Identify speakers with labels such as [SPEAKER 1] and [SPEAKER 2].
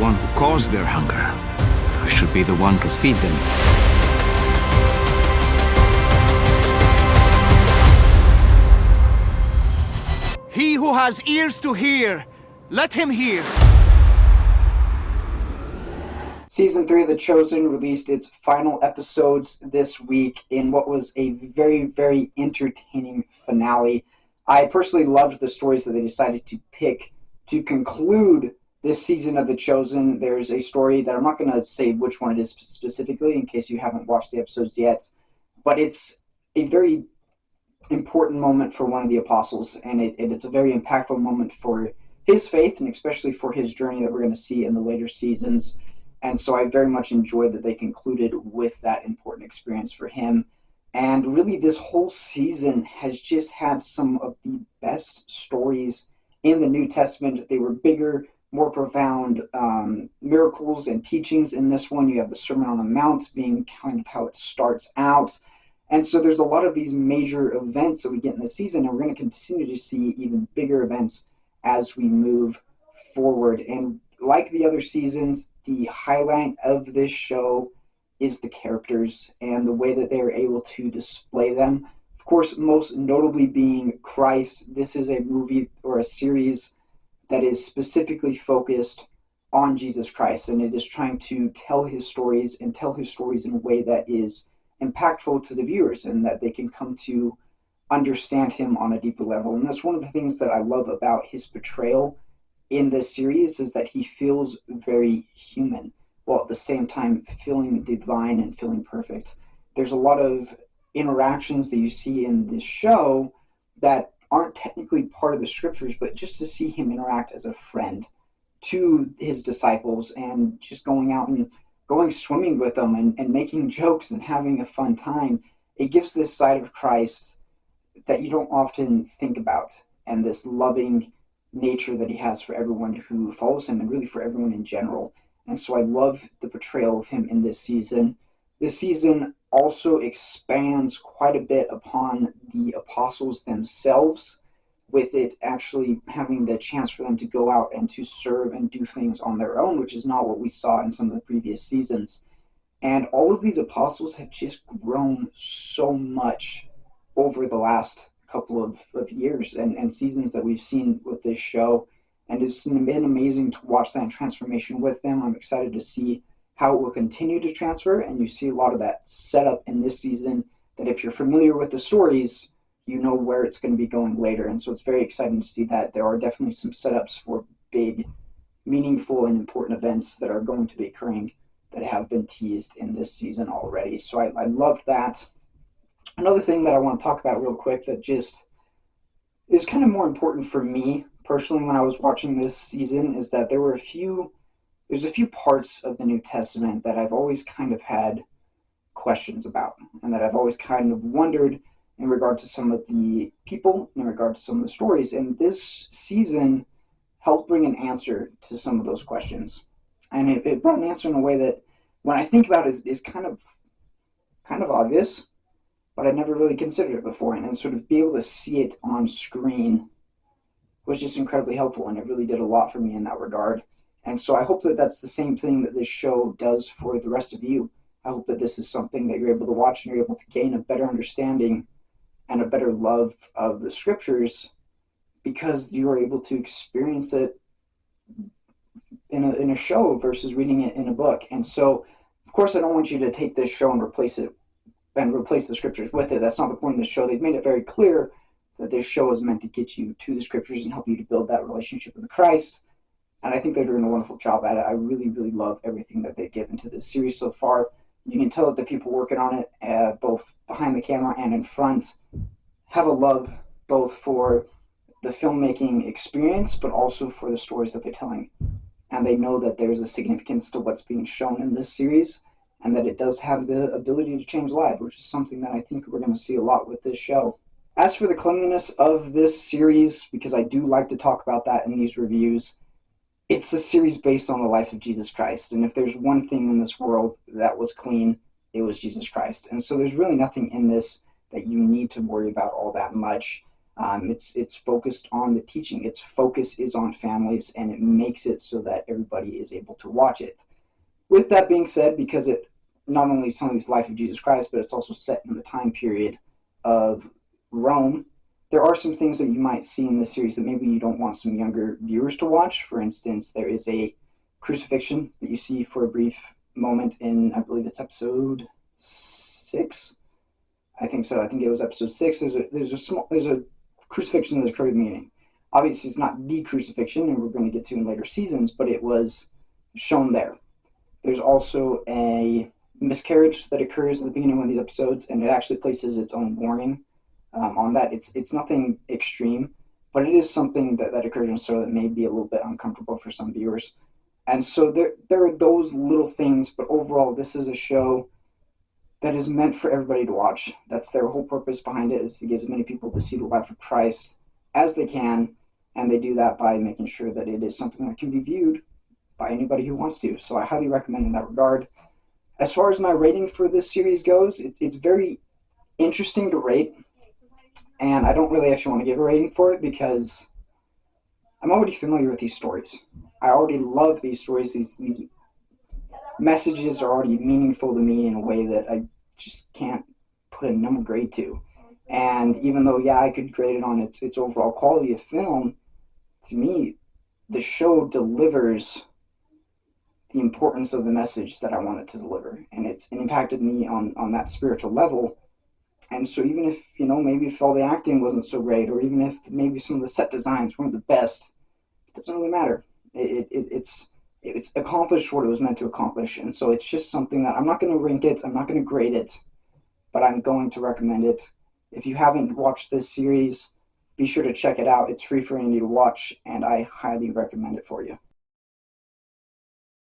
[SPEAKER 1] one who caused their hunger. I should be the one to feed them.
[SPEAKER 2] He who has ears to hear, let him hear.
[SPEAKER 3] Season 3 of The Chosen released its final episodes this week in what was a very, very entertaining finale. I personally loved the stories that they decided to pick to conclude this season of The Chosen. There's a story that I'm not going to say which one it is specifically in case you haven't watched the episodes yet, but it's a very important moment for one of the apostles, and it's a very impactful moment for his faith and especially for his journey that we're going to see in the later seasons. And so I very much enjoyed that they concluded with that important experience for him. And really, this whole season has just had some of the best stories in the New Testament. They were bigger, more profound miracles and teachings in this one. You have the Sermon on the Mount being kind of how it starts out. And so there's a lot of these major events that we get in this season, and we're going to continue to see even bigger events as we move forward. And like the other seasons, the highlight of this show is the characters and the way that they are able to display them. Of course, most notably being Christ. This is a movie or a series that is specifically focused on Jesus Christ, and it is trying to tell his stories and tell his stories in a way that is impactful to the viewers and that they can come to understand him on a deeper level. And that's one of the things that I love about his portrayal in this series, is that he feels very human while at the same time feeling divine and feeling perfect. There's a lot of interactions that you see in this show that aren't technically part of the scriptures, but just to see him interact as a friend to his disciples and just going out and going swimming with them and making jokes and having a fun time, it gives this side of Christ that you don't often think about, and this loving nature that he has for everyone who follows him and really for everyone in general. And so I love the portrayal of him in this season. This season also expands quite a bit upon the apostles themselves, with it actually having the chance for them to go out and to serve and do things on their own, which is not what we saw in some of the previous seasons. And all of these apostles have just grown so much over the last couple of years and seasons that we've seen with this show. And it's been amazing to watch that transformation with them. I'm excited to see how it will continue to transfer. And you see a lot of that setup in this season, that if you're familiar with the stories, you know where it's going to be going later. And so it's very exciting to see that there are definitely some setups for big, meaningful, and important events that are going to be occurring that have been teased in this season already. So I loved that. Another thing that I want to talk about real quick that just is kind of more important for me personally when I was watching this season is that there's a few parts of the New Testament that I've always kind of had questions about, and that I've always kind of wondered in regard to some of the people, in regard to some of the stories. And this season helped bring an answer to some of those questions. And it brought an answer in a way that, when I think about it, is kind of obvious, but I'd never really considered it before. And then sort of be able to see it on screen was just incredibly helpful, and it really did a lot for me in that regard. And so I hope that that's the same thing that this show does for the rest of you. I hope that this is something that you're able to watch and you're able to gain a better understanding and a better love of the scriptures, because you are able to experience it in a show versus reading it in a book. And so, of course, I don't want you to take this show and replace the scriptures with it. That's not the point of the show. They've made it very clear that this show is meant to get you to the scriptures and help you to build that relationship with Christ. And I think they're doing a wonderful job at it. I really, really love everything that they've given to this series so far. You can tell that the people working on it, both behind the camera and in front, have a love both for the filmmaking experience, but also for the stories that they're telling. And they know that there's a significance to what's being shown in this series, and that it does have the ability to change lives, which is something that I think we're going to see a lot with this show. As for the cleanliness of this series, because I do like to talk about that in these reviews, it's a series based on the life of Jesus Christ. And if there's one thing in this world that was clean, it was Jesus Christ. And so there's really nothing in this that you need to worry about all that much. It's focused on the teaching. Its focus is on families, and it makes it so that everybody is able to watch it. With that being said, because it not only tells the life of Jesus Christ, but it's also set in the time period of Rome, there are some things that you might see in this series that maybe you don't want some younger viewers to watch. For instance, there is a crucifixion that you see for a brief moment in, I believe it's episode 6. I think so. I think it was episode 6. There's a crucifixion that occurred in the beginning. Obviously, it's not the crucifixion, and we're going to get to in later seasons, but it was shown there. There's also a miscarriage that occurs at the beginning of one of these episodes, and it actually places its own warning on that. It's nothing extreme, but it is something that occurs in the story that may be a little bit uncomfortable for some viewers. And so there are those little things, but overall, this is a show that is meant for everybody to watch. That's their whole purpose behind it, is to get as many people to see the life of Christ as they can, and they do that by making sure that it is something that can be viewed by anybody who wants to. So I highly recommend in that regard. As far as my rating for this series goes, it's very interesting to rate, and I don't really actually want to give a rating for it because I'm already familiar with these stories. I already love these stories. These messages are already meaningful to me in a way that I just can't put a number grade to. And even though, yeah, I could grade it on its overall quality of film, to me, the show delivers the importance of the message that I want it to deliver. And it impacted me on that spiritual level. And so even if, maybe if all the acting wasn't so great, or even if maybe some of the set designs weren't the best, it doesn't really matter. It's accomplished what it was meant to accomplish. And so it's just something that I'm not going to rank it, I'm not going to grade it, but I'm going to recommend it. If you haven't watched this series, be sure to check it out. It's free for anybody to watch, and I highly recommend it for you.